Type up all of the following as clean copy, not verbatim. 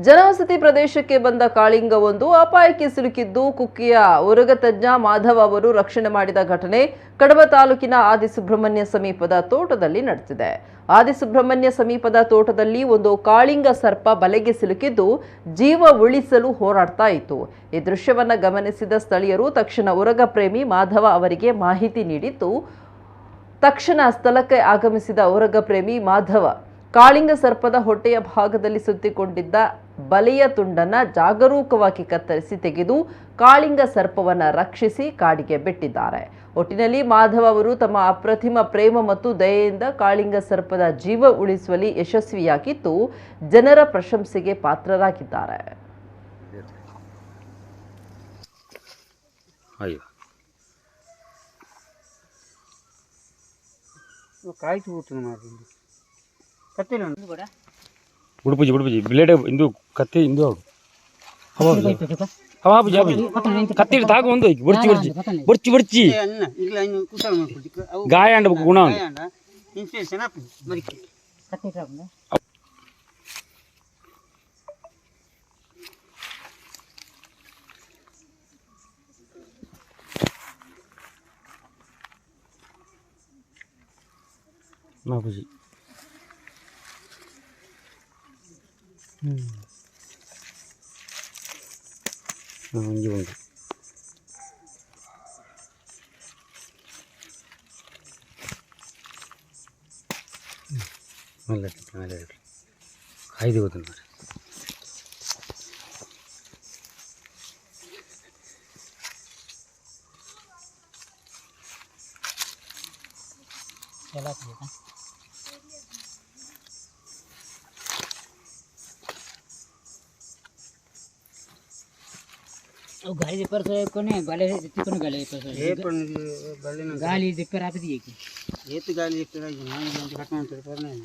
ಜನವಸತಿ ಪ್ರದೇಶಕ್ಕೆ ಬಂದ ಕಾಳಿಂಗವೊಂದು ಅಪಾಯಕ್ಕೆ ಸಿಲುಕಿದ್ದು ಕುಕ್ಕಿಯ ಉರಗ ತಜ್ಞ ಮಾಧವ ಅವರು ರಕ್ಷಣೆ ಮಾಡಿದ ಘಟನೆ ಕಡಬ ತಾಲೂಕಿನ ಆದಿಸುಬ್ರಹ್ಮಣ್ಯ ಸಮೀಪದ ತೋಟದಲ್ಲಿ ನಡೆದಿದೆ. ಆದಿಸುಬ್ರಹ್ಮಣ್ಯ ಸಮೀಪದ ತೋಟದಲ್ಲಿ ಒಂದು ಕಾಳಿಂಗ ಸರ್ಪ ಬಲೆಗೆ ಸಿಲುಕಿದ್ದು ಜೀವ ಉಳಿಸಲು ಹೋರಾಡ್ತಾ ಇತ್ತು. ಈ ದೃಶ್ಯವನ್ನು ಗಮನಿಸಿದ ಸ್ಥಳೀಯರು ತಕ್ಷಣ ಉರಗ ಪ್ರೇಮಿ ಮಾಧವ ಅವರಿಗೆ ಮಾಹಿತಿ ನೀಡಿದ್ದು ತಕ್ಷಣ ಸ್ಥಳಕ್ಕೆ ಆಗಮಿಸಿದ ಉರಗ ಪ್ರೇಮಿ ಮಾಧವ ಕಾಳಿಂಗ ಸರ್ಪದ ಹೊಟ್ಟೆಯ ಭಾಗದಲ್ಲಿ ಸುತ್ತಿಕೊಂಡಿದ್ದ ಬಲೆಯ ತುಂಡನ್ನು ಜಾಗರೂಕವಾಗಿ ಕತ್ತರಿಸಿ ತೆಗೆದು ಕಾಳಿಂಗ ಸರ್ಪವನ್ನು ರಕ್ಷಿಸಿ ಕಾಡಿಗೆ ಬಿಟ್ಟಿದ್ದಾರೆ. ಒಟ್ಟಿನಲ್ಲಿ ಮಾಧವ ಅವರು ತಮ್ಮ ಅಪ್ರತಿಮ ಪ್ರೇಮ ಮತ್ತು ದಯೆಯಿಂದ ಕಾಳಿಂಗ ಸರ್ಪದ ಜೀವ ಉಳಿಸುವಲ್ಲಿ ಯಶಸ್ವಿಯಾಗಿದ್ದು ಜನರ ಪ್ರಶಂಸೆಗೆ ಪಾತ್ರರಾಗಿದ್ದಾರೆ. ಬುಡ್ಪುಜಿ ಬ್ಲೇಡ್ ಇಂದು ಕತ್ತಿ ಇಂದು ಕತ್ತಿ ತಾಗು ಒಂದು ಬರ್ಚಿ ಗಾಯ ಅಂಡ ಗುಣ ಮಾಪುಜಿ ಒಂಜಿ ಒಂದು ಮೇಲೆ ಕಾಯ್ದು ಹೋದ गाली दिपर से कोने गाले दित्ती कोने गाले दिपर से ये पण गाली दिपर आप दिए की ये तो गाली दिपर है ना ये घटना तो पर नहीं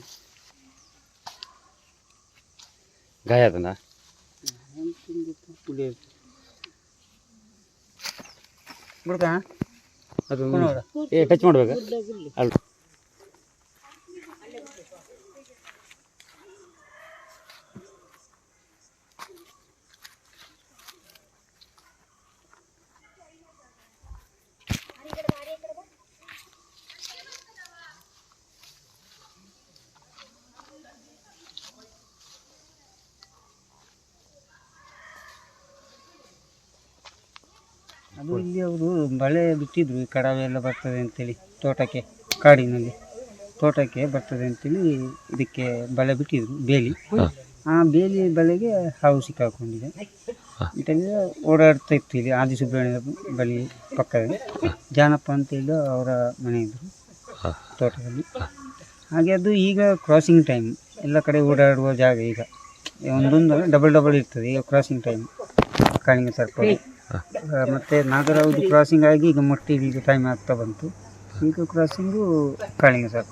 गाया था ना पुले ಬುಡಕ ಅದು ಏ ಟಚ್ ಮಾಡಬೇಕು ಅಲ್ಲ ಅದು ಇಲ್ಲಿ ಅವರು ಬಳೆ ಬಿಟ್ಟಿದ್ರು ಕಡವೆ ಎಲ್ಲ ಬರ್ತದೆ ಅಂತೇಳಿ ತೋಟಕ್ಕೆ ಕಾಡಿನಲ್ಲಿ ತೋಟಕ್ಕೆ ಬರ್ತದೆ ಅಂತೇಳಿ ಇದಕ್ಕೆ ಬಳೆ ಬಿಟ್ಟಿದ್ರು ಬೇಲಿ. ಆ ಬೇಲಿ ಬಳೆಗೆ ಹಾವು ಸಿಕ್ಕಾಕೊಂಡಿದೆ ಅಂತೇಳಿ ಓಡಾಡ್ತಾ ಇತ್ತು. ಇಲ್ಲಿ ಆದಿಸುಬ್ರಹ್ಮಣ್ಯ ಬಳಿ ಪಕ್ಕದಲ್ಲಿ ಜಾನಪ್ಪ ಅಂತೇಳಿ ಅವರ ಮನೆ ಇದ್ದರು ತೋಟದಲ್ಲಿ. ಹಾಗೆ ಅದು ಈಗ ಕ್ರಾಸಿಂಗ್ ಟೈಮ್ ಎಲ್ಲ ಕಡೆ ಓಡಾಡುವ ಜಾಗ. ಈಗ ಒಂದೊಂದು ಡಬಲ್ ಇರ್ತದೆ ಈಗ ಕ್ರಾಸಿಂಗ್ ಟೈಮ್ ಕಾಳಿಂಗ ಸರ್ಪ. ಮತ್ತು ನಾಗರಹೌದು ಕ್ರಾಸಿಂಗ್ ಆಗಿ ಈಗ ಮೊಟ್ಟೆ ಈಗ ಟೈಮ್ ಆಗ್ತಾ ಬಂತು. ಈಗ ಕ್ರಾಸಿಂಗು ಕಾಳಿಂಗ ಸರ್ಪ.